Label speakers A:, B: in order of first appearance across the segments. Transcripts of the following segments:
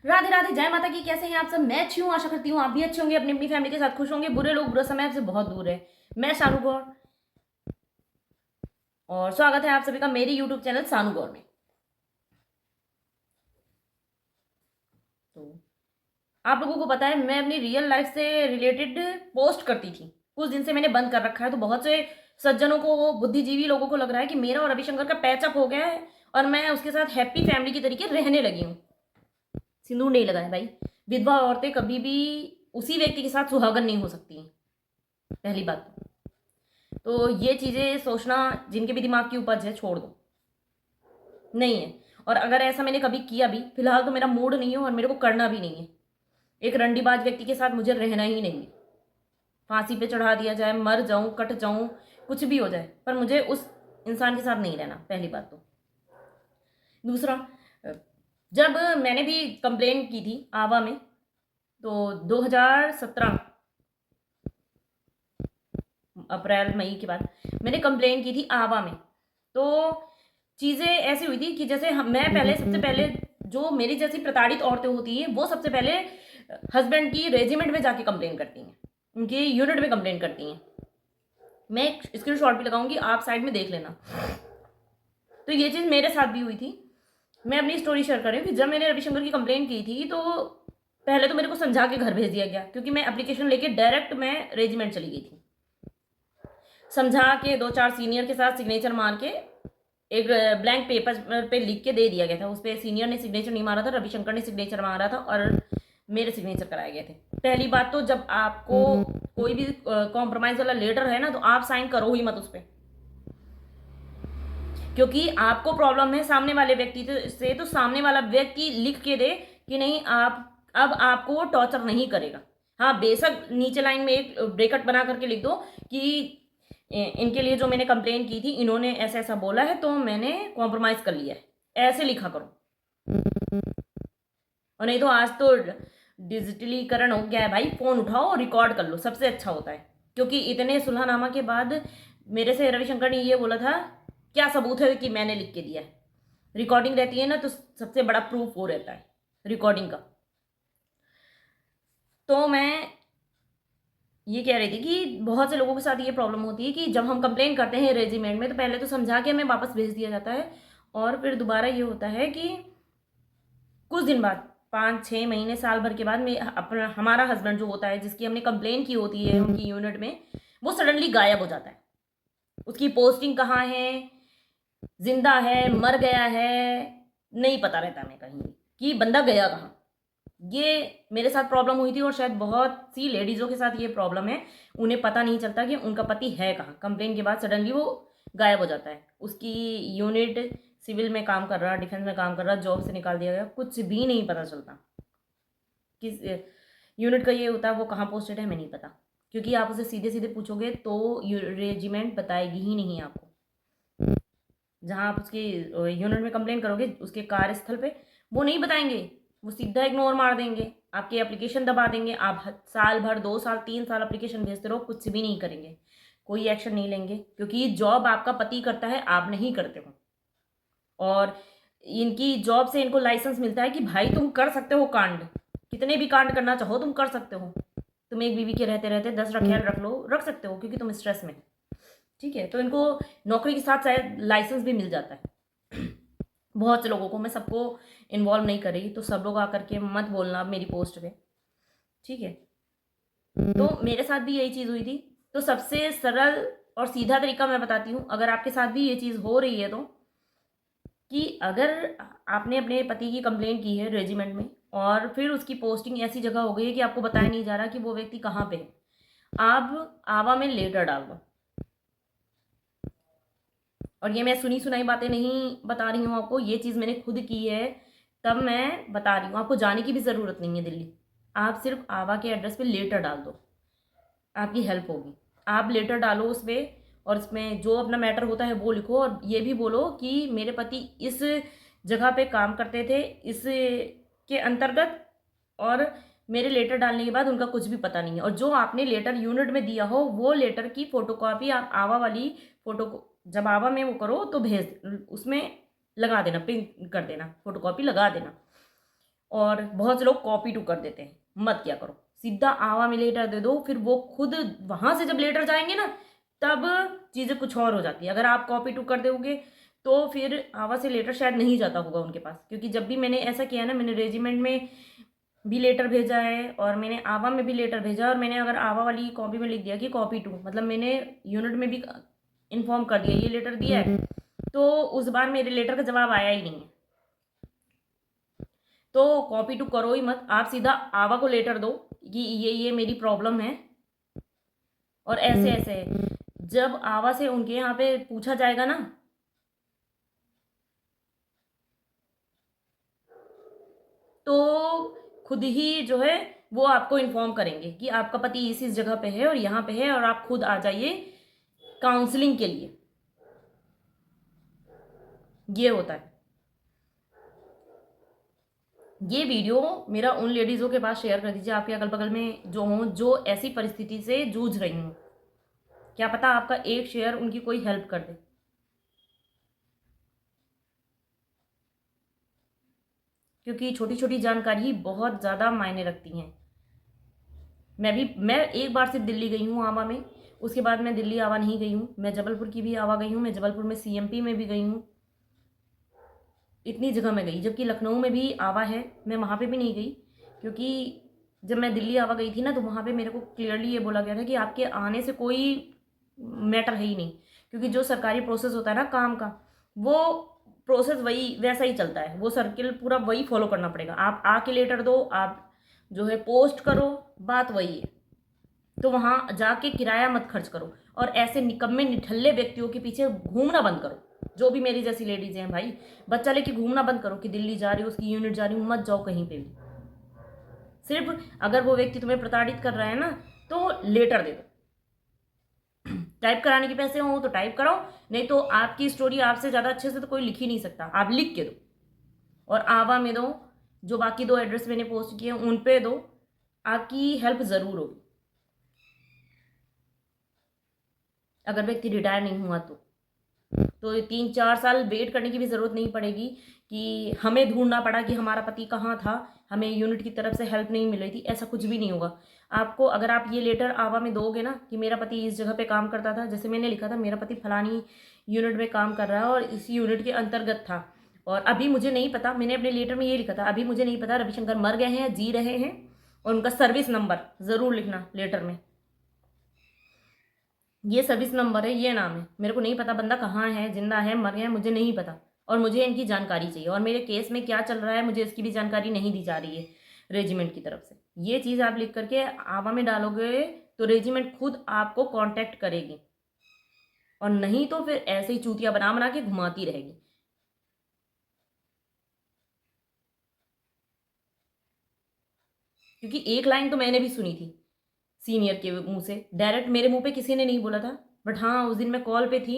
A: राधे राधे, जय माता की। कैसे हैं आप सब? मैं अच्छी हूँ, आशा करती हूँ आप भी अच्छे होंगे, अपनी अपनी फैमिली के साथ खुश होंगे। बुरे लोग बुरा समय आपसे बहुत दूर है। मैं सानू गौर, और स्वागत है आप सभी का मेरी यूट्यूब चैनल सानू गौर में। तो आप लोगों को पता है, मैं अपनी रियल लाइफ से रिलेटेड पोस्ट करती थी। कुछ दिन से मैंने बंद कर रखा है, तो बहुत से सज्जनों को, बुद्धिजीवी लोगों को लग रहा है कि मेरा और रविशंकर का पैचअप हो गया है और मैं उसके साथ हैप्पी फैमिली की तरीके रहने लगी हूँ। सिंदूर नहीं लगाए भाई। विधवा औरतें कभी भी उसी व्यक्ति के साथ सुहागन नहीं हो सकती हैं, पहली बात। तो ये चीज़ें सोचना जिनके भी दिमाग की उपज है, छोड़ दो, नहीं है। और अगर ऐसा मैंने कभी किया भी, फिलहाल तो मेरा मूड नहीं है और मेरे को करना भी नहीं है। एक रंडीबाज व्यक्ति के साथ मुझे रहना ही नहीं है। फांसी पे चढ़ा दिया जाए, मर जाऊं, कट जाऊं, कुछ भी हो जाए, पर मुझे उस इंसान के साथ नहीं रहना, पहली बात तो। दूसरा, जब मैंने भी कंप्लेन की थी आवा में, तो 2017 अप्रैल मई के बाद मैंने कंप्लेन की थी आवा में। तो चीज़ें ऐसी हुई थी कि जैसे मैं पहले, सबसे पहले जो मेरी जैसी प्रताड़ित औरतें होती हैं, वो सबसे पहले हस्बैंड की रेजिमेंट में जाके कंप्लेन करती हैं, उनके यूनिट में कंप्लेन करती हैं। मैं एक स्क्रीन शॉट भी लगाऊंगी, आप साइड में देख लेना। तो ये चीज़ मेरे साथ भी हुई थी। मैं अपनी स्टोरी शेयर कर रही हूँ कि जब मैंने रविशंकर की कंप्लेन की थी, तो पहले तो मेरे को समझा के घर भेज दिया गया, क्योंकि मैं एप्लीकेशन लेके डायरेक्ट मैं रेजिमेंट चली गई थी। समझा के दो चार सीनियर के साथ सिग्नेचर मार के एक ब्लैंक पेपर पे लिख के दे दिया गया था। उस पर सीनियर ने सिग्नेचर नहीं मारा था, रविशंकर ने सिग्नेचर मारा था और मेरे सिग्नेचर कराए गए थे। पहली बात तो, जब आपको कोई भी कॉम्प्रोमाइज वाला लेटर है ना, तो आप साइन करो ही मत उस पर, क्योंकि आपको प्रॉब्लम है सामने वाले व्यक्ति से, तो सामने वाला व्यक्ति लिख के दे कि नहीं, आप अब आपको वो टॉर्चर नहीं करेगा। हाँ, बेशक नीचे लाइन में एक ब्रेकअट बना करके लिख दो कि इनके लिए जो मैंने कंप्लेन की थी, इन्होंने ऐसा ऐसा बोला है, तो मैंने कॉम्प्रोमाइज़ कर लिया है, ऐसे लिखा करो। और नहीं तो आज तो डिजिटलीकरण हो गया है भाई, फ़ोन उठाओ और रिकॉर्ड कर लो, सबसे अच्छा होता है। क्योंकि इतने सुलहनामा के बाद मेरे से रविशंकर ने ये बोला था, क्या सबूत है कि मैंने लिख के दिया है? रिकॉर्डिंग रहती है ना, तो सबसे बड़ा प्रूफ वो रहता है रिकॉर्डिंग का। तो मैं ये कह रही थी कि बहुत से लोगों के साथ ये प्रॉब्लम होती है कि जब हम कंप्लेन करते हैं रेजिमेंट में, तो पहले तो समझा के हमें वापस भेज दिया जाता है, और फिर दोबारा ये होता है कि कुछ दिन बाद, 5-6 महीने, साल भर के बाद में, अपना हमारा हस्बैंड जो होता है, जिसकी हमने कंप्लेन की होती है उनकी यूनिट में, वो सडनली गायब हो जाता है। उसकी पोस्टिंग कहाँ है, जिंदा है, मर गया है, नहीं पता रहता हमें कहीं भी कि बंदा गया कहाँ। ये मेरे साथ प्रॉब्लम हुई थी, और शायद बहुत सी लेडीज़ों के साथ ये प्रॉब्लम है। उन्हें पता नहीं चलता कि उनका पति है कहाँ। कंप्लेन के बाद सडनली वो गायब हो जाता है। उसकी यूनिट सिविल में काम कर रहा, डिफेंस में काम कर रहा, जॉब से निकाल दिया गया, कुछ भी नहीं पता चलता। किस यूनिट का ये होता है, वो कहाँ पोस्टेड है, हमें नहीं पता। क्योंकि आप उसे सीधे सीधे पूछोगे तो रेजिमेंट बताएगी ही नहीं आपको। जहाँ आप उसकी यूनिट में कंप्लेन करोगे, उसके कार्यस्थल पे, वो नहीं बताएंगे। वो सीधा इग्नोर मार देंगे, आपकी एप्लीकेशन दबा देंगे। आप साल भर, 2 साल, 3 साल एप्लीकेशन भेजते रहो, कुछ भी नहीं करेंगे, कोई एक्शन नहीं लेंगे, क्योंकि जॉब आपका पति करता है, आप नहीं करते हो। और इनकी जॉब से इनको लाइसेंस मिलता है कि भाई तुम कर सकते हो कांड, कितने भी कांड करना चाहो तुम कर सकते हो। तुम एक बीवी के रहते रहते 10 ख्याल रख लो, रख सकते हो, क्योंकि तुम स्ट्रेस में, ठीक है। तो इनको नौकरी के साथ शायद लाइसेंस भी मिल जाता है। बहुत से लोगों को, मैं सबको इन्वॉल्व नहीं कर रही, तो सब लोग आकर के मत बोलना मेरी पोस्ट पे, ठीक है। तो मेरे साथ भी यही चीज़ हुई थी। तो सबसे सरल और सीधा तरीका मैं बताती हूँ, अगर आपके साथ भी ये चीज़ हो रही है, तो कि अगर आपने अपने पति की कंप्लेंट की है रेजिमेंट में, और फिर उसकी पोस्टिंग ऐसी जगह हो गई है कि आपको बताया नहीं जा रहा कि वो व्यक्ति कहाँ पे है, आप आवा में लेटर डाल दो। और ये मैं सुनी सुनाई बातें नहीं बता रही हूँ आपको, ये चीज़ मैंने खुद की है, तब मैं बता रही हूँ। आपको जाने की भी ज़रूरत नहीं है दिल्ली, आप सिर्फ आवा के एड्रेस पे लेटर डाल दो, आपकी हेल्प होगी। आप लेटर डालो उस पर, और इसमें जो अपना मैटर होता है वो लिखो, और ये भी बोलो कि मेरे पति इस जगह पे काम करते थे, इस के अंतर्गत, और मेरे लेटर डालने के बाद उनका कुछ भी पता नहीं है। और जो आपने लेटर यूनिट में दिया हो, वो लेटर की फोटोकॉपी आप आवा वाली फोटो को, जब आवा में वो करो तो भेज उसमें लगा देना, प्रिंट कर देना, फोटोकॉपी लगा देना। और बहुत से लोग कॉपी टू कर देते हैं, मत क्या करो, सीधा आवा में लेटर दे दो, फिर वो खुद वहां से जब लेटर जाएंगे ना तब चीज़ें कुछ और हो जाती है। अगर आप कॉपी टू कर दोगे तो फिर आवा से लेटर शायद नहीं जाता होगा उनके पास, क्योंकि जब भी मैंने ऐसा किया ना, मैंने रेजिमेंट में भी लेटर भेजा है और मैंने आवा में भी लेटर भेजा, और मैंने अगर आवा वाली कॉपी में लिख दिया कि कॉपी टू, मतलब मैंने यूनिट में भी इन्फॉर्म कर दिया ये लेटर दिया है, तो उस बार मेरे लेटर का जवाब आया ही नहीं है। तो कॉपी टू करो ही मत, आप सीधा आवा को लेटर दो कि ये मेरी प्रॉब्लम है और ऐसे ऐसे है। जब आवा से उनके यहाँ पे पूछा जाएगा ना, तो खुद ही जो है वो आपको इन्फॉर्म करेंगे कि आपका पति इस जगह पे है और यहाँ पे है और आप खुद आ जाइए काउंसलिंग के लिए। ये होता है। ये वीडियो मेरा उन लेडीज़ों के पास शेयर कर दीजिए आपके अगल बगल में जो हों, जो ऐसी परिस्थिति से जूझ रही हों। क्या पता आपका एक शेयर उनकी कोई हेल्प कर दे। क्योंकि छोटी छोटी जानकारी बहुत ज़्यादा मायने रखती हैं। मैं एक बार सिर्फ दिल्ली गई हूँ आवा में, उसके बाद मैं दिल्ली आवा नहीं गई हूँ। मैं जबलपुर की भी आवा गई हूँ, मैं जबलपुर में सीएमपी में भी गई हूँ, इतनी जगह मैं गई। जबकि लखनऊ में भी आवा है, मैं वहाँ पे भी नहीं गई, क्योंकि जब मैं दिल्ली आवा गई थी ना तो वहाँ पे मेरे को क्लियरली ये बोला गया था कि आपके आने से कोई मैटर है ही नहीं, क्योंकि जो सरकारी प्रोसेस होता है ना काम का, वो प्रोसेस वही वैसा ही चलता है, वो सर्किल पूरा वही फॉलो करना पड़ेगा। आप आके लेटर दो, आप जो है पोस्ट करो, बात वही है। तो वहाँ जाके किराया मत खर्च करो और ऐसे निकम्मे निठल्ले व्यक्तियों के पीछे घूमना बंद करो। जो भी मेरी जैसी लेडीज हैं भाई, बच्चा लेके घूमना बंद करो कि दिल्ली जा रही हो, उसकी यूनिट जा रही हूँ, मत जाओ कहीं पे भी। सिर्फ अगर वो व्यक्ति तुम्हें प्रताड़ित कर रहा है ना तो लेटर दे दो। टाइप कराने के पैसे हो तो टाइप कराओ, नहीं तो आपकी स्टोरी आपसे ज़्यादा अच्छे से तो कोई लिख ही नहीं सकता, आप लिख के दो और आवा में दो। जो बाकी 2 एड्रेस मैंने पोस्ट किए उन पे दो, आपकी हेल्प ज़रूर होगी। अगर व्यक्ति रिटायर नहीं हुआ तो 3-4 साल वेट करने की भी ज़रूरत नहीं पड़ेगी कि हमें ढूंढना पड़ा कि हमारा पति कहाँ था, हमें यूनिट की तरफ से हेल्प नहीं मिल रही थी। ऐसा कुछ भी नहीं होगा आपको। अगर आप ये लेटर आवा में दोगे ना कि मेरा पति इस जगह पे काम करता था, जैसे मैंने लिखा था मेरा पति फलानी यूनिट में काम कर रहा है और इस यूनिट के अंतर्गत था, और अभी मुझे नहीं पता, मैंने अपने लेटर में ये लिखा था अभी मुझे नहीं पता रविशंकर मर गए हैं या जी रहे हैं, और उनका सर्विस नंबर ज़रूर लिखना लेटर में। ये सर्विस नंबर है, ये नाम है, मेरे को नहीं पता बंदा कहाँ है, जिंदा है मर गया है, मुझे नहीं पता, और मुझे इनकी जानकारी चाहिए, और मेरे केस में क्या चल रहा है मुझे इसकी भी जानकारी नहीं दी जा रही है रेजिमेंट की तरफ से। ये चीज़ आप लिख करके आवा में डालोगे तो रेजिमेंट खुद आपको कांटेक्ट करेगी, और नहीं तो फिर ऐसे ही चूतिया बना बना के घुमाती रहेगी। क्योंकि एक लाइन तो मैंने भी सुनी थी सीनियर के मुंह से, डायरेक्ट मेरे मुंह पे किसी ने नहीं बोला था, बट हाँ उस दिन मैं कॉल पे थी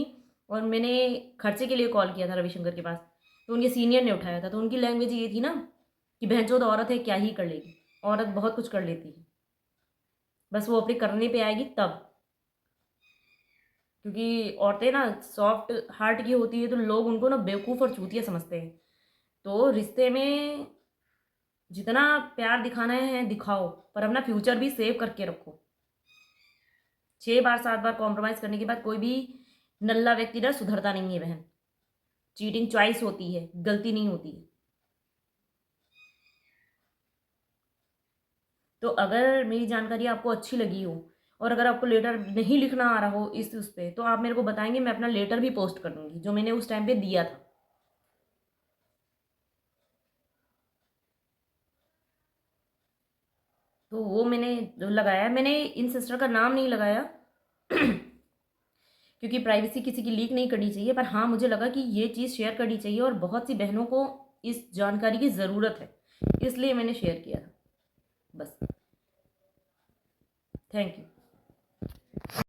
A: और मैंने खर्चे के लिए कॉल किया था रविशंकर के पास, तो उनके सीनियर ने उठाया था। तो उनकी लैंग्वेज ये थी ना कि बहनचोद औरत है क्या ही कर लेगी, औरत बहुत कुछ कर लेती है, बस वो अपने करने पे आएगी तब। क्योंकि औरतें ना सॉफ्ट हार्ट की होती है तो लोग उनको ना बेवकूफ़ और चूतिया समझते हैं। तो रिश्ते में जितना प्यार दिखाना है दिखाओ, पर अपना फ्यूचर भी सेव करके रखो। 6 बार 7 बार कॉम्प्रोमाइज़ करने के बाद कोई भी नल्ला व्यक्ति ना सुधरता नहीं है बहन। चीटिंग चॉइस होती है, गलती नहीं होती है। तो अगर मेरी जानकारी आपको अच्छी लगी हो और अगर आपको लेटर नहीं लिखना आ रहा हो इस उस पे, तो आप मेरे को बताएंगे, मैं अपना लेटर भी पोस्ट कर दूंगी जो मैंने उस टाइम पे दिया था। तो वो मैंने जो लगाया, मैंने इन सिस्टर का नाम नहीं लगाया क्योंकि प्राइवेसी किसी की लीक नहीं करनी चाहिए, पर हाँ मुझे लगा कि ये चीज़ शेयर करनी चाहिए और बहुत सी बहनों को इस जानकारी की ज़रूरत है, इसलिए मैंने शेयर किया था बस। Thank you.